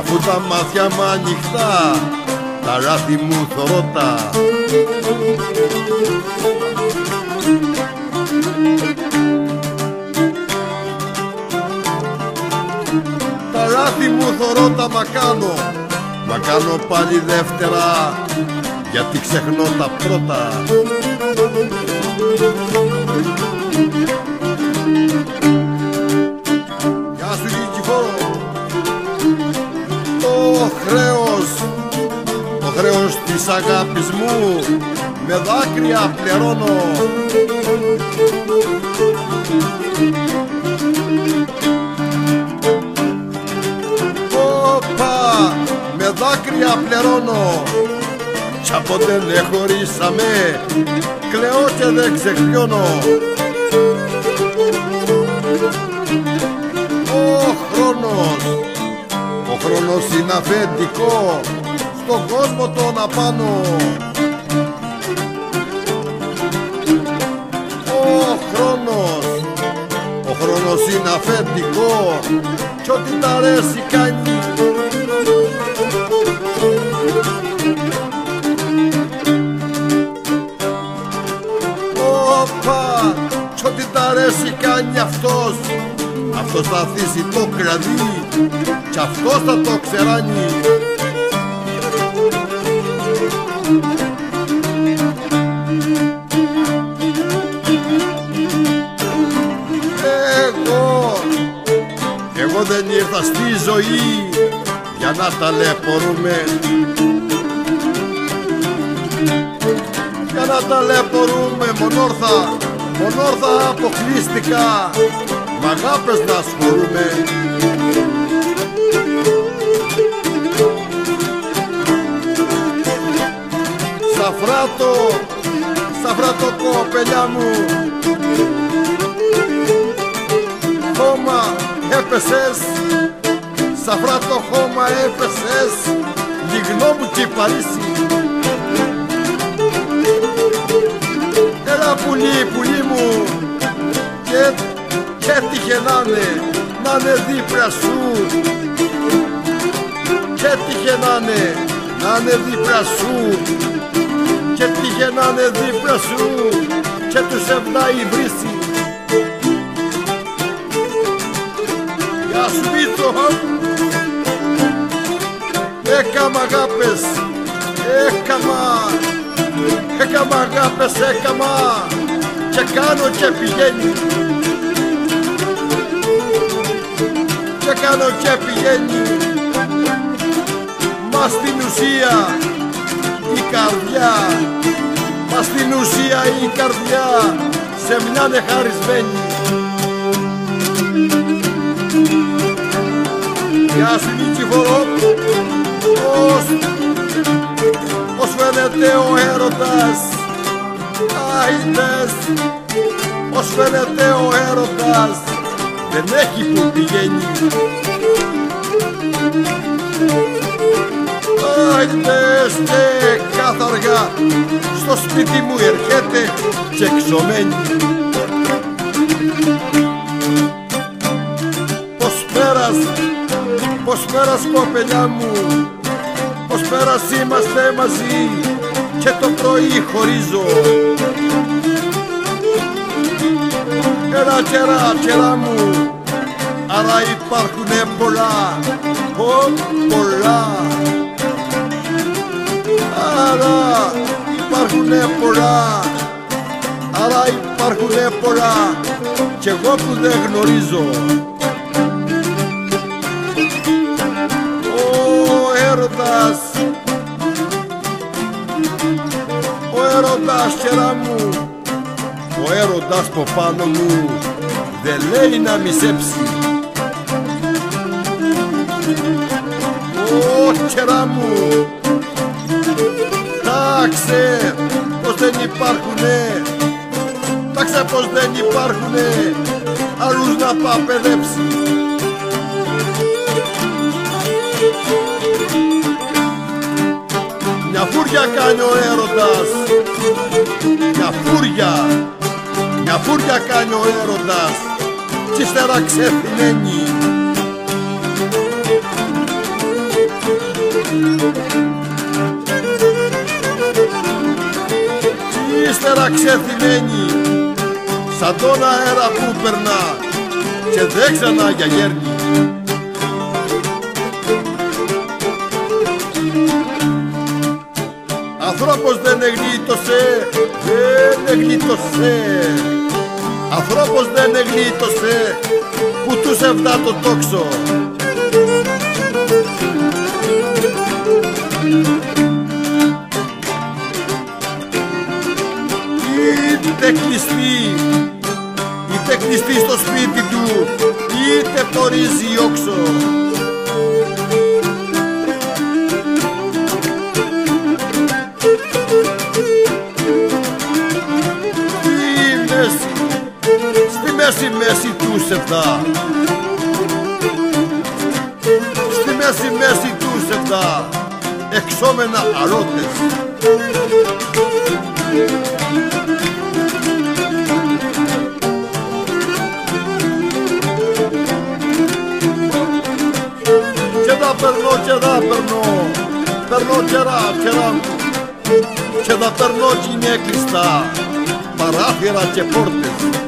αφού τα μάτια μου ανοιχτά, τα ράφη μου θωρώ-τα. Τα ράφη μου θωρώ-τα μα κάνω πάλι δεύτερα, γιατί ξεχνώ τα πρώτα. Γεια σου Νικηφόρο. Το χρέος της αγάπης μου με δάκρυα πληρώνω. Όπα, με δάκρυα πληρώνω. Κι από δεν χωρίσαμε, κλαίω και δεν ξεχνιώνω. Ο χρόνος είναι αφεντικό, στον κόσμο τον απάνω. Ο χρόνος είναι αφεντικό, κι ό,τι τ' αρέσει κάνει. Όπα, κι ό,τι τ' αρέσει κάνει αυτός. Αυτός θα αφήσει το κραδί κι αυτός θα το ξεράνει. Εγώ δεν ήρθα στη ζωή για να ταλαιπωρούμε. Για να ταλαιπωρούμε μονόρθα αποκλειστικά, μ' αγάπες να ασχολούμαι. Σαφράτο κοπελιά μου, χώμα έπεσες, σαφράτο χώμα έπεσες, λιγνό μου και Παρίσι. Έλα πουλί μου, και έτυχε να είναι δίπλα σου. Και έτυχε να είναι δίπλα σου. Και έτυχε να είναι δίπλα σου. Και τους ευνάει βρύση. Γεια σου Μίτσο. Έκαμα αγάπες, έκαμα αγάπες, και κάνω και πηγαίνει. Και κάνω και πηγαίνει. Μα στην ουσία η καρδιά, μα στην ουσία η καρδιά σε μοιάνε χαρισμένη. Γεια σου Νικηφόρο. Ως φαίνεται ο έρωτας, άιντες, ως φαίνεται ο έρωτας, δεν έχει που πηγαίνει. Άιντες και κάθαργα στο σπίτι μου έρχεται και ξωμένη. Πως πέρας κοπελιά μου, πως πέρας είμαστε μαζί και το πρωί χωρίζω. Κερά μου, άρα υπάρχουνε πολλά, πολλά. Άρα υπάρχουνε πολλά, άρα υπάρχουνε πολλά, κι εγώ που δεν γνωρίζω. Ο έρωτας κερά μου, ο έρωτας από πάνω μου δεν λέει να μισέψει. Ω κερά μου, τάξε πως δεν υπάρχουνε, τάξε πως δεν υπάρχουνε άλλους να παπεδέψει. Μια φούρια κάνει ο έρωτας, μια φούρια κάνει ο έρωτας κι ύστερα ξεφυλένει. Ύστερα ξεθυμένοι σαν τον αέρα που περνά και δεν ξανά για γέρνη. Ανθρώπος δεν εγλίτωσε, δεν εγλίτωσε. Ανθρώπος δεν εγλίτωσε που τους εβδά το τόξο. Είτε κλειστεί στο σπίτι του, είτε το ρύζι όξο. Στη μέση τους εβδά, στη μέση τους εβδά, εξώμενα αρώτες. Και τα περνώ, και τα περνώ, περνώ καιρά, και τα περνώ κι είναι κλειστά παράθυρα και πόρτες.